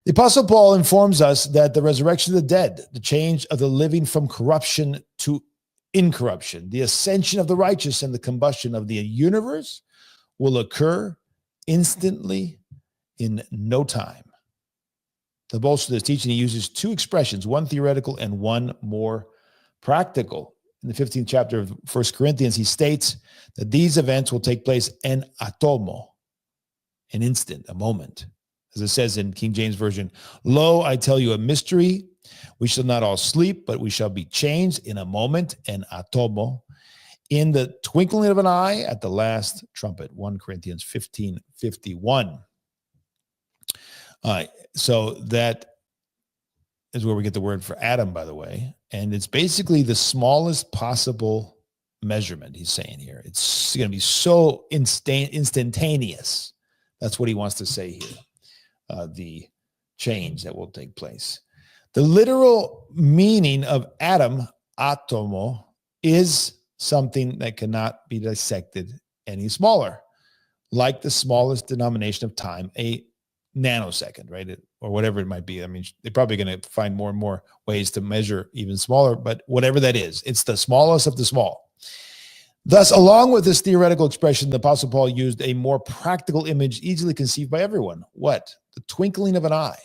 The Apostle Paul informs us that the resurrection of the dead, the change of the living from corruption to incorruption, the ascension of the righteous, and the combustion of the universe will occur instantly in no time. To bolster this teaching, he uses two expressions, one theoretical and one more practical. In the 15th chapter of 1 Corinthians, he states that these events will take place en atomo, an instant, a moment. As it says in King James Version, lo, I tell you a mystery. We shall not all sleep, but we shall be changed in a moment, en atomo, in the twinkling of an eye at the last trumpet. 1 Corinthians 15:51. So that is where we get the word for atom, by the way. And it's basically the smallest possible measurement, he's saying here. It's going to be so instantaneous. That's what he wants to say here, the change that will take place. The literal meaning of atom, atomo, is something that cannot be dissected any smaller, like the smallest denomination of time, a nanosecond, right? Or whatever it might be. I mean, they're probably going to find more and more ways to measure even smaller, but whatever that is, it's the smallest of the small. Thus, along with this theoretical expression, the Apostle Paul used a more practical image easily conceived by everyone. What? The twinkling of an eye.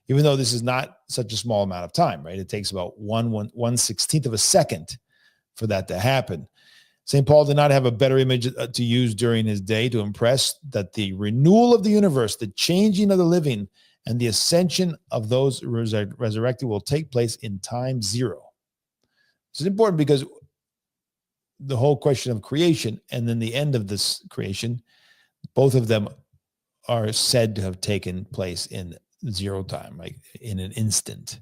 Even though this is not such a small amount of time, right? It takes about 1/16 of a second for that to happen. St. Paul did not have a better image to use during his day to impress that the renewal of the universe, the changing of the living, and the ascension of those resurrected will take place in time zero. This is important because the whole question of creation and then the end of this creation, both of them are said to have taken place in zero time, like in an instant.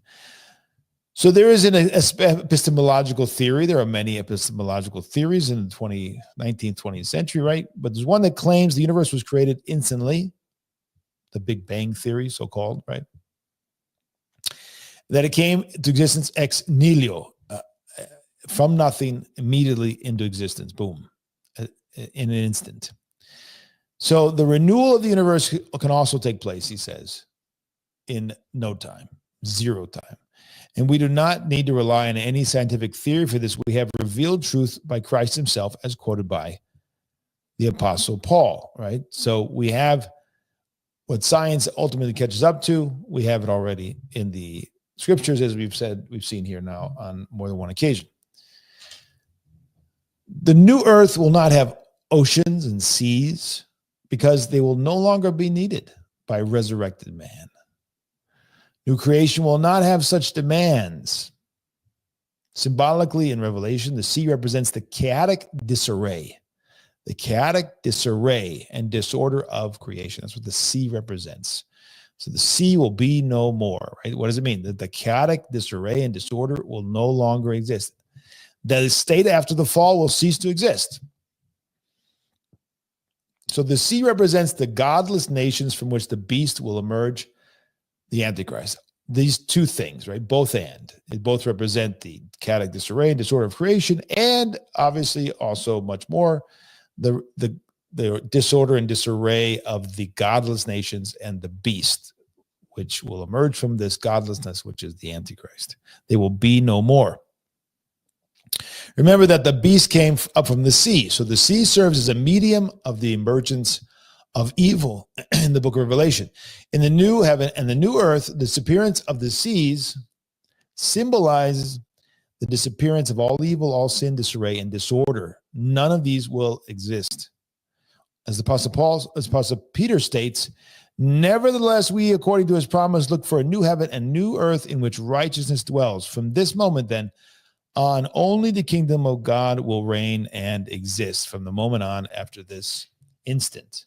So there is an epistemological theory. There are many epistemological theories in the 19th, 20th century, right? But there's one that claims the universe was created instantly, the Big Bang theory, so-called, right? That it came to existence ex nihilo, from nothing immediately into existence, boom, in an instant. So the renewal of the universe can also take place, he says, in no time, zero time. And we do not need to rely on any scientific theory for this. We have revealed truth by Christ himself, as quoted by the Apostle Paul, right? So we have what science ultimately catches up to. We have it already in the scriptures, as we've said, we've seen here now on more than one occasion. The new earth will not have oceans and seas because they will no longer be needed by resurrected man. New creation will not have such demands. Symbolically in Revelation, the sea represents the chaotic disarray and disorder of creation. That's what the sea represents. So the sea will be no more, right? What does it mean? That the chaotic disarray and disorder will no longer exist. The state after the fall will cease to exist. So the sea represents the godless nations from which the beast will emerge, the Antichrist. These two things, right? They both represent the chaotic disarray and disorder of creation, and obviously also much more the disorder and disarray of the godless nations and the beast, which will emerge from this godlessness, which is the Antichrist. They will be no more. Remember that the beast came up from the sea. So the sea serves as a medium of the emergence of evil in the book of Revelation. In the new heaven and the new earth, the disappearance of the seas symbolizes the disappearance of all evil, all sin, disarray, and disorder. None of these will exist. As Apostle Peter states, nevertheless, we, according to his promise, look for a new heaven and new earth in which righteousness dwells. From this moment, then, on, only the kingdom of God will reign and exist from the moment on after this instant.